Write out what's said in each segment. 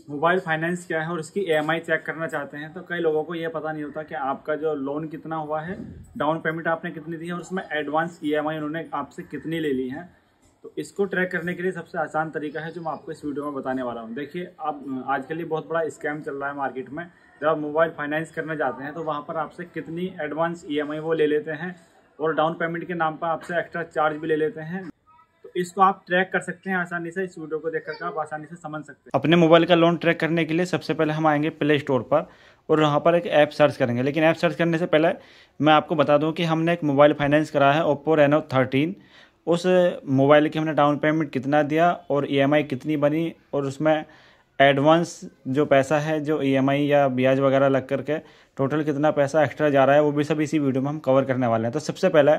Mobile finance क्या है और इसकी ईएमआई चेक करना चाहते हैं तो कई लोगों को ये पता नहीं होता कि आपका जो लोन कितना हुआ है, डाउन पेमेंट आपने कितनी दी है और उसमें एडवांस ईएमआई उन्होंने आपसे कितनी ले ली है। तो इसको ट्रैक करने के लिए सबसे आसान तरीका है जो मैं आपको इस वीडियो में बताने वाला हूँ। देखिए, अब आजकल ये बहुत बड़ा स्कैम चल रहा है मार्केट में। जब आप मोबाइल फाइनेंस करने जाते हैं तो वहाँ पर आपसे कितनी एडवांस ईएमआई वो ले लेते हैं और डाउन पेमेंट के नाम पर आपसे एक्स्ट्रा चार्ज भी ले लेते हैं। तो इसको आप ट्रैक कर सकते हैं आसानी से। इस वीडियो को देखकर आप आसानी से समझ सकते हैं। अपने मोबाइल का लोन ट्रैक करने के लिए सबसे पहले हम आएंगे प्ले स्टोर पर और वहाँ पर एक ऐप सर्च करेंगे। लेकिन ऐप सर्च करने से पहले मैं आपको बता दूं कि हमने एक मोबाइल फाइनेंस करा है ओप्पो रेनो 13। उस मोबाइल की हमने डाउन पेमेंट कितना दिया और ईएमआई कितनी बनी और उसमें एडवांस जो पैसा है, जो ईएमआई या ब्याज वगैरह लग करके टोटल कितना पैसा एक्स्ट्रा जा रहा है, वो भी सब इसी वीडियो में हम कवर करने वाले हैं। तो सबसे पहले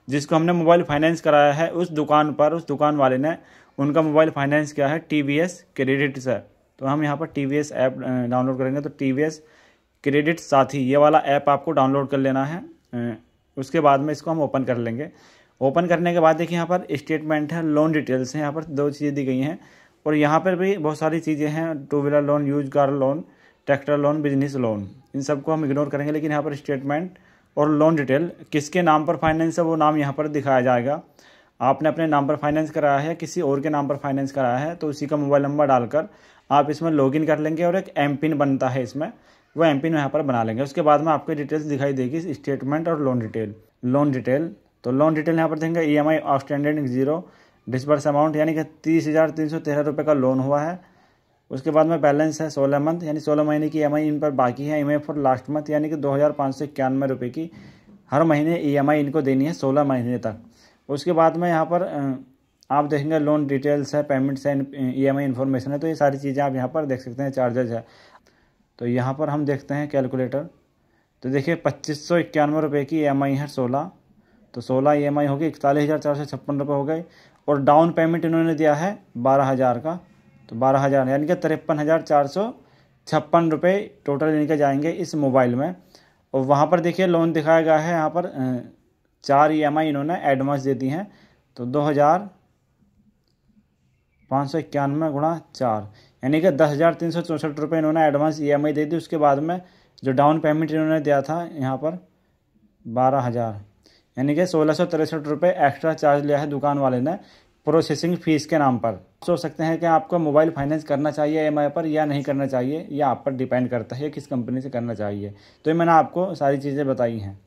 जिसको हमने मोबाइल फाइनेंस कराया है उस दुकान वाले ने, उनका मोबाइल फाइनेंस किया है टीवीएस क्रेडिट से। तो हम यहाँ पर टीवीएस ऐप डाउनलोड करेंगे। तो टीवीएस क्रेडिट साथी ये वाला ऐप आपको डाउनलोड कर लेना है। उसके बाद में इसको हम ओपन कर लेंगे। ओपन करने के बाद देखिए यहाँ पर स्टेटमेंट है, लोन डिटेल्स हैं, यहाँ पर 2 चीज़ें दी गई हैं और यहाँ पर भी बहुत सारी चीज़ें हैं, 2 wheeler loan, used car loan, tractor loan, business loan, इन सबको हम इग्नोर करेंगे। लेकिन यहाँ पर स्टेटमेंट और लोन डिटेल किसके नाम पर फाइनेंस है वो नाम यहाँ पर दिखाया जाएगा। आपने अपने नाम पर फाइनेंस कराया है, किसी और के नाम पर फाइनेंस कराया है तो उसी का मोबाइल नंबर डालकर आप इसमें लॉगिन कर लेंगे और एक एमपिन बनता है इसमें, वो एमपिन यहाँ पर बना लेंगे। उसके बाद में आपको डिटेल्स दिखाई देगी, स्टेटमेंट और लोन डिटेल। तो लोन डिटेल यहाँ पर देंगे ईएमआई आउटस्टैंडिंग 0, डिसबर्स अमाउंट यानी कि 30,313 रुपये का लोन हुआ है। उसके बाद में बैलेंस है 16 मंथ यानी 16 महीने की ईएमआई इन पर बाकी है। ईएमआई फॉर लास्ट मंथ यानी कि 2,591 रुपये की हर महीने ईएमआई इनको देनी है 16 महीने तक। उसके बाद में यहाँ पर आप देखेंगे लोन डिटेल्स है, पेमेंट्स है, ईएमआई इन्फॉर्मेशन है। तो ये सारी चीज़ें आप यहाँ पर देख सकते हैं, चार्जेज है। तो यहाँ पर हम देखते हैं कैलकुलेटर। तो देखिए 2,591 रुपये की ईएमआई है 16, तो 16 ईएमआई होगी 41,456 रुपये हो गए। और डाउन पेमेंट इन्होंने दिया है 12,000 का, तो 12,000 यानी कि 53,456 रुपये टोटल इनके जाएंगे इस मोबाइल में। और वहाँ पर देखिए लोन दिखाया गया है, यहाँ पर 4 ईएमआई इन्होंने एडवांस दे दी हैं। तो 2,591 गुणा 4 यानी कि 10,364 रुपये इन्होंने एडवांस ईएमआई दे दी। उसके बाद में जो डाउन पेमेंट इन्होंने दिया था यहाँ पर 12,000 यानी कि 1,663 रुपये एक्स्ट्रा चार्ज लिया है दुकान वाले ने प्रोसेसिंग फ़ीस के नाम पर। सोच सकते हैं कि आपको मोबाइल फाइनेंस करना चाहिए ईएमआई पर या नहीं करना चाहिए, या आप पर डिपेंड करता है किस कंपनी से करना चाहिए। तो ये मैंने आपको सारी चीज़ें बताई हैं।